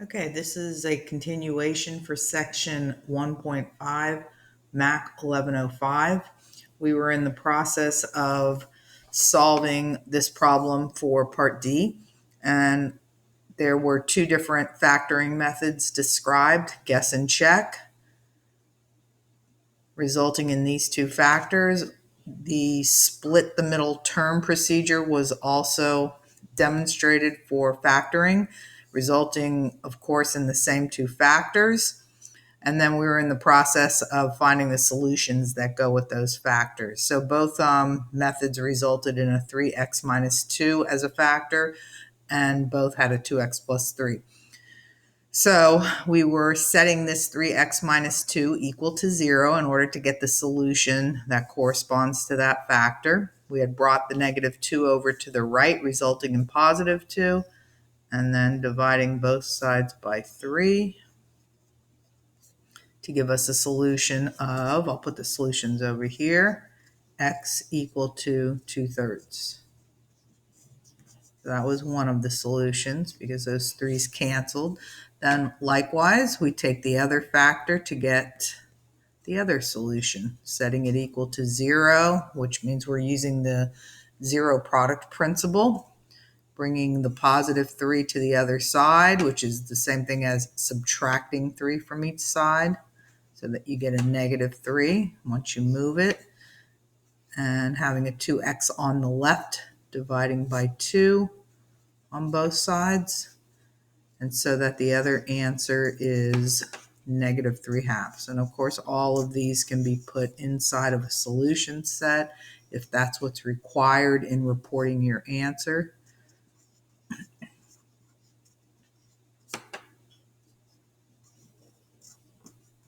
Okay, this is a continuation for section 1.5, MAC 1105. We were in the process of solving this problem for part D, and there were two different factoring methods described, guess and check, resulting in these two factors. The split the middle term procedure was also demonstrated for factoring, resulting, of course, in the same two factors. And then we were in the process of finding the solutions that go with those factors. So both methods resulted in a 3x minus 2 as a factor, and both had a 2x plus 3. So we were setting this 3x minus 2 equal to 0 in order to get the solution that corresponds to that factor. We had brought the negative 2 over to the right, resulting in positive 2, and then dividing both sides by 3 to give us a solution of, I'll put the solutions over here, x equal to 2/3. That was one of the solutions because those 3's canceled. Then likewise, we take the other factor to get the other solution, setting it equal to 0, which means we're using the zero product principle, bringing the positive 3 to the other side, which is the same thing as subtracting 3 from each side, so that you get a negative 3 once you move it, and having a 2x on the left, dividing by 2 on both sides, and so that the other answer is negative 3/2. And of course, all of these can be put inside of a solution set if that's what's required in reporting your answer.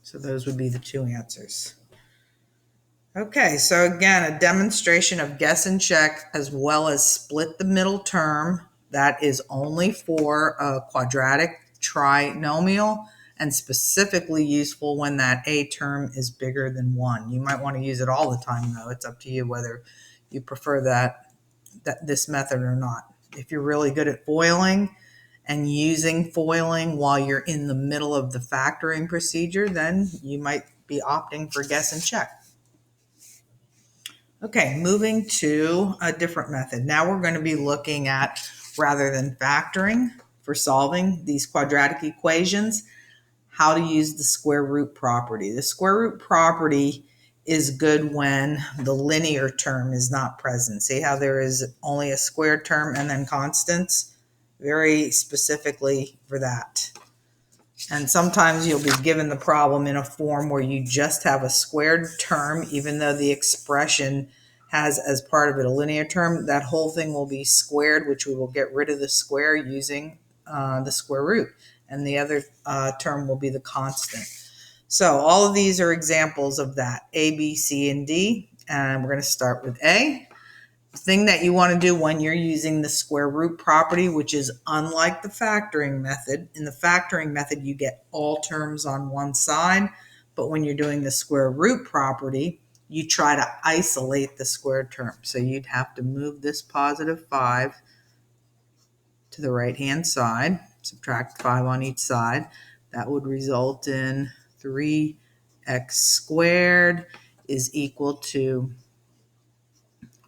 So those would be the two answers. Okay, so again, a demonstration of guess and check as well as split the middle term. That is only for a quadratic trinomial and specifically useful when that a term is bigger than 1. You might want to use it all the time, though. It's up to you whether you prefer this method or not. If you're really good at foiling and using foiling while you're in the middle of the factoring procedure, then you might be opting for guess and check. Okay, moving to a different method. Now we're going to be looking at, rather than factoring for solving these quadratic equations, how to use the square root property. The square root property is good when the linear term is not present. See how there is only a squared term and then constants? Very specifically for that. And sometimes you'll be given the problem in a form where you just have a squared term, even though the expression has as part of it a linear term. That whole thing will be squared, which we will get rid of the square using the square root. And the other term will be the constant. So all of these are examples of that, A, B, C, and D. And we're going to start with A. The thing that you want to do when you're using the square root property, which is unlike the factoring method. In the factoring method, you get all terms on one side. But when you're doing the square root property, you try to isolate the squared term. So you'd have to move this positive 5 to the right-hand side, subtract 5 on each side. That would result in 3x squared is equal to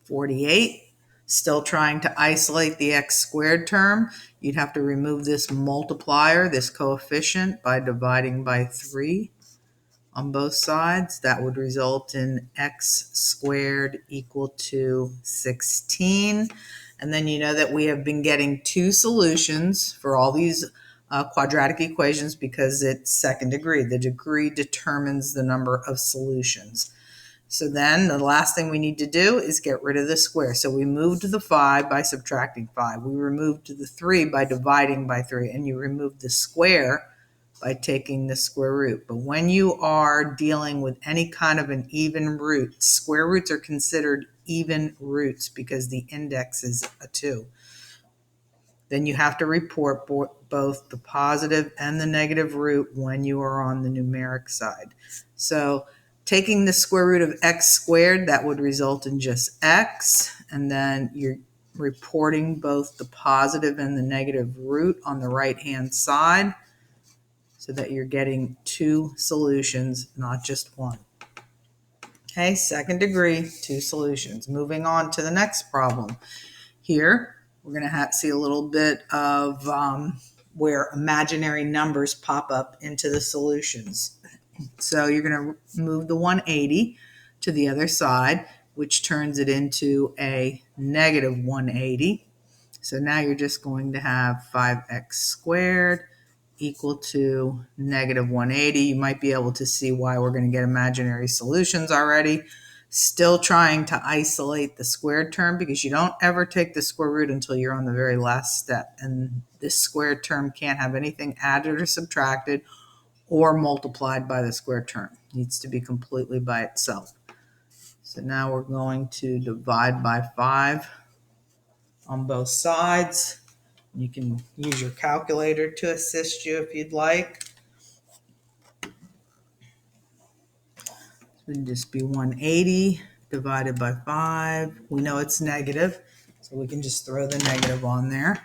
48. Still trying to isolate the x squared term. You'd have to remove this multiplier, this coefficient, by dividing by 3 on both sides. That would result in x squared equal to 16. And then you know that we have been getting two solutions for all these quadratic equations because it's second degree. The degree determines the number of solutions. So then the last thing we need to do is get rid of the square. So we moved the 5 by subtracting 5. We removed the 3 by dividing by 3. And you remove the square by taking the square root. But when you are dealing with any kind of an even root, square roots are considered even roots because the index is a 2. Then you have to report both the positive and the negative root when you are on the numeric side. So taking the square root of x squared, that would result in just x. And then you're reporting both the positive and the negative root on the right-hand side. so that you're getting two solutions, not just one. Okay, second degree, two solutions. Moving on to the next problem. Here, we're going to see a little bit of where imaginary numbers pop up into the solutions. So you're going to move the 180 to the other side, which turns it into a negative 180. So now you're just going to have 5x squared equal to negative 180. You might be able to see why we're going to get imaginary solutions already. Still trying to isolate the squared term because you don't ever take the square root until you're on the very last step. And this squared term can't have anything added or subtracted or multiplied by the square term. It needs to be completely by itself. So now we're going to divide by 5 on both sides. You can use your calculator to assist you if you'd like. It would just be 180 divided by 5. We know it's negative, so we can just throw the negative on there.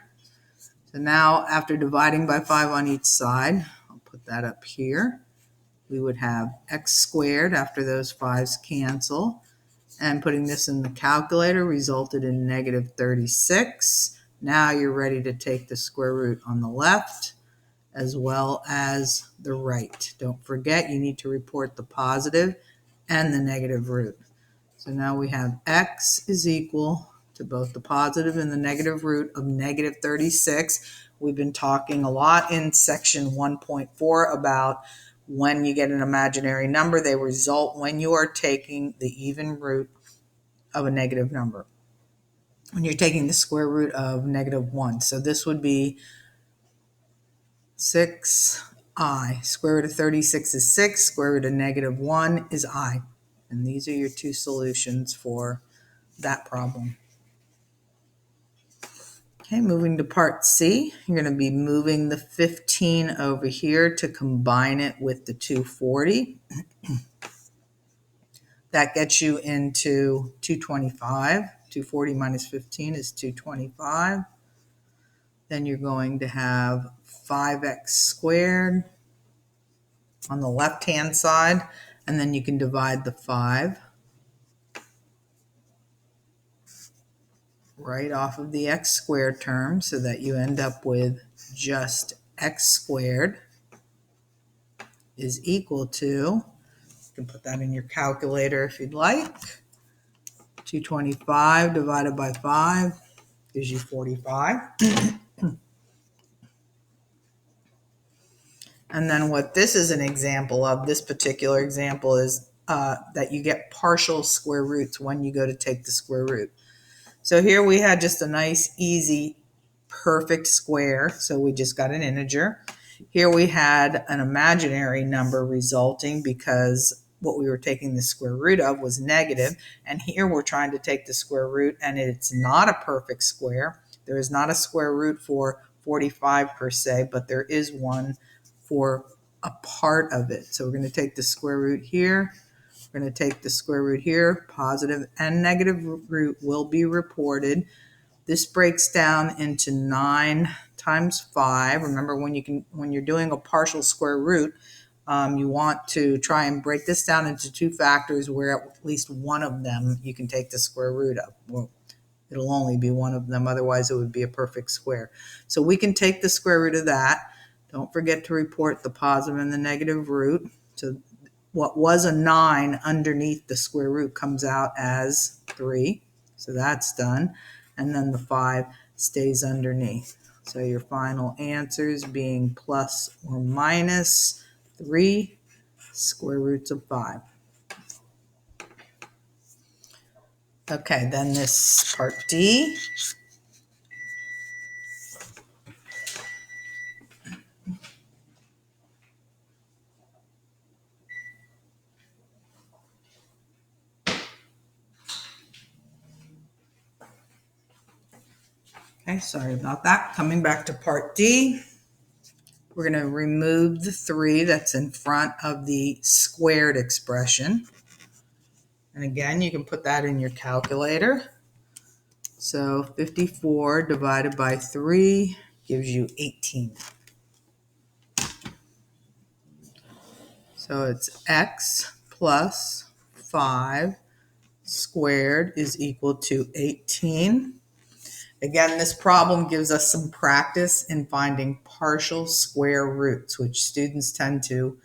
So now after dividing by 5 on each side, I'll put that up here. We would have x squared after those 5's cancel. And putting this in the calculator resulted in negative 36. Now you're ready to take the square root on the left as well as the right. Don't forget, you need to report the positive and the negative root. So now we have x is equal to both the positive and the negative root of negative 36. We've been talking a lot in section 1.4 about when you get an imaginary number, they result when you are taking the even root of a negative number. When you're taking the square root of negative 1. So this would be 6i. Square root of 36 is 6. Square root of negative 1 is I. And these are your two solutions for that problem. Okay, moving to part C, you're going to be moving the 15 over here to combine it with the 240. That gets you into 225. 240 minus 15 is 225. Then you're going to have 5x squared on the left-hand side, and then you can divide the 5 right off of the x squared term so that you end up with just x squared is equal to, you can put that in your calculator if you'd like, 225 divided by 5 gives you 45. And then what this is an example of, this particular example is that you get partial square roots when you go to take the square root. So here we had just a nice, easy, perfect square. So we just got an integer. Here we had an imaginary number resulting because what we were taking the square root of was negative. And here we're trying to take the square root and it's not a perfect square. There is not a square root for 45 per se, but there is one for a part of it. So we're going to take the square root here. We're going to take the square root here. Positive and negative root will be reported. This breaks down into 9 times 5. Remember, when you're doing a partial square root, you want to try and break this down into two factors where at least one of them you can take the square root of. Well, it'll only be one of them, otherwise it would be a perfect square. So we can take the square root of that. Don't forget to report the positive and the negative root. So what was a 9 underneath the square root comes out as 3. So that's done. And then the 5 stays underneath. So your final answers being plus or minus 3 square roots of 5. Okay, then this part D. Okay, sorry about that. Coming back to part D, we're going to remove the 3 that's in front of the squared expression. And again, you can put that in your calculator. So 54 divided by 3 gives you 18. So it's x plus 5 squared is equal to 18. Again, this problem gives us some practice in finding partial square roots, which students tend to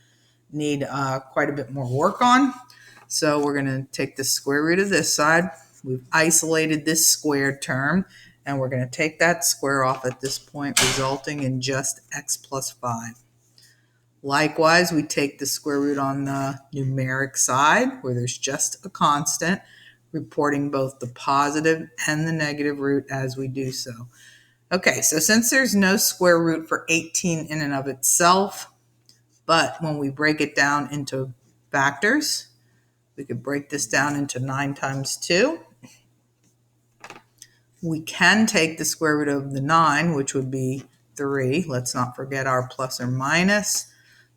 need quite a bit more work on. So we're going to take the square root of this side. We've isolated this squared term, and we're going to take that square off at this point, resulting in just x plus 5. Likewise, we take the square root on the numeric side, where there's just a constant, reporting both the positive and the negative root as we do so. Okay, so since there's no square root for 18 in and of itself, but when we break it down into factors, we could break this down into 9 times 2. We can take the square root of the 9, which would be 3. Let's not forget our plus or minus.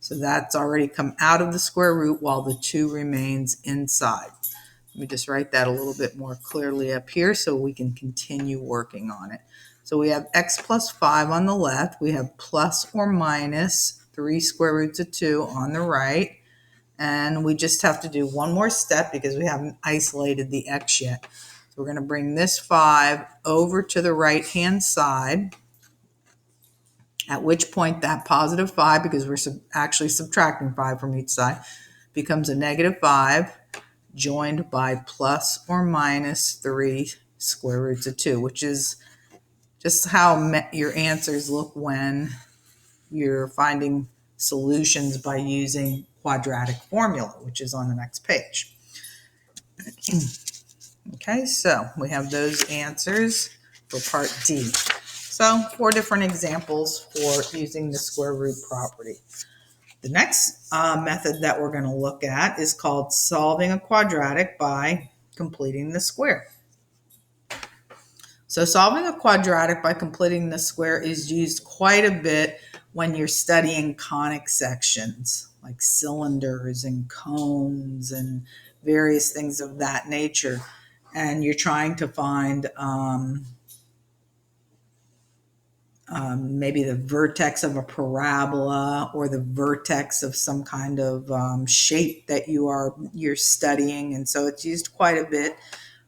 So that's already come out of the square root while the 2 remains inside. Let me just write that a little bit more clearly up here so we can continue working on it. So we have x plus 5 on the left. We have plus or minus 3 square roots of 2 on the right. And we just have to do one more step because we haven't isolated the x yet. So we're going to bring this 5 over to the right-hand side, at which point that positive 5, because we're actually subtracting 5 from each side, becomes a negative 5, joined by plus or minus 3 square roots of 2, which is just how your answers look when you're finding solutions by using quadratic formula, which is on the next page. Okay, so we have those answers for part D. So 4 different examples for using the square root property. The next method that we're going to look at is called solving a quadratic by completing the square. So solving a quadratic by completing the square is used quite a bit when you're studying conic sections, like cylinders and cones and various things of that nature. And you're trying to find maybe the vertex of a parabola or the vertex of some kind of shape that you're studying. And so it's used quite a bit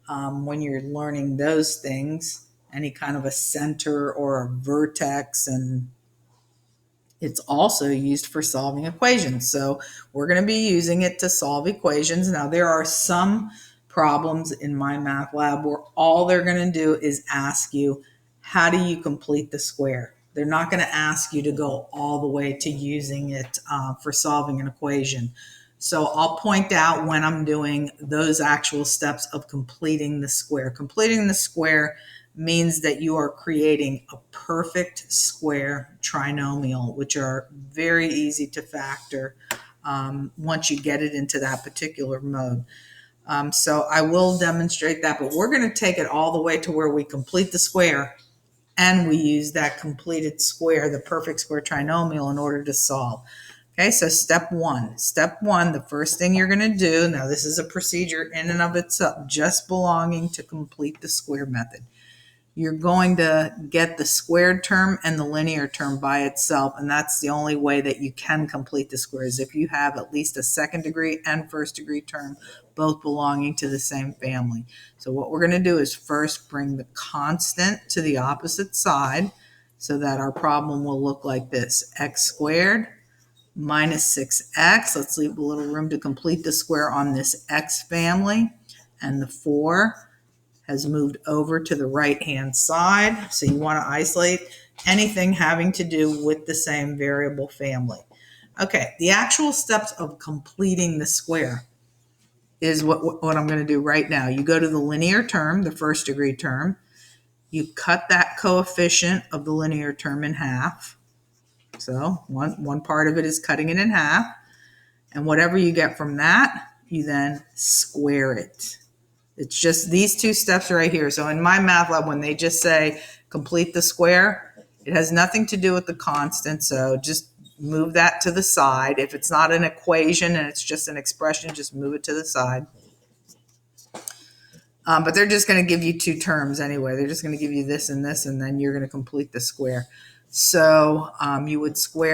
when you're learning those things, any kind of a center or a vertex. And it's also used for solving equations. So we're going to be using it to solve equations. Now, there are some problems in my math lab where all they're going to do is ask you, how do you complete the square? They're not going to ask you to go all the way to using it for solving an equation. So I'll point out when I'm doing those actual steps of completing the square. Completing the square means that you are creating a perfect square trinomial, which are very easy to factor once you get it into that particular mode. So I will demonstrate that, but we're going to take it all the way to where we complete the square and we use that completed square, the perfect square trinomial, in order to solve. Okay, so step one. Step one, the first thing you're going to do, now this is a procedure in and of itself, just belonging to complete the square method. You're going to get the squared term and the linear term by itself, and that's the only way that you can complete the square, is if you have at least a second degree and first degree term, both belonging to the same family. So what we're going to do is first bring the constant to the opposite side so that our problem will look like this: x squared minus 6x. Let's leave a little room to complete the square on this x family, and the 4 has moved over to the right-hand side. So you want to isolate anything having to do with the same variable family. Okay, the actual steps of completing the square is what I'm going to do right now. You go to the linear term, the first degree term. You cut that coefficient of the linear term in half. So one part of it is cutting it in half. And whatever you get from that, you then square it. It's just these two steps right here. So in my math lab, when they just say complete the square, it has nothing to do with the constant. So just move that to the side. If it's not an equation and it's just an expression, just move it to the side. But they're just going to give you two terms anyway. They're just going to give you this, and then you're going to complete the square. So you would square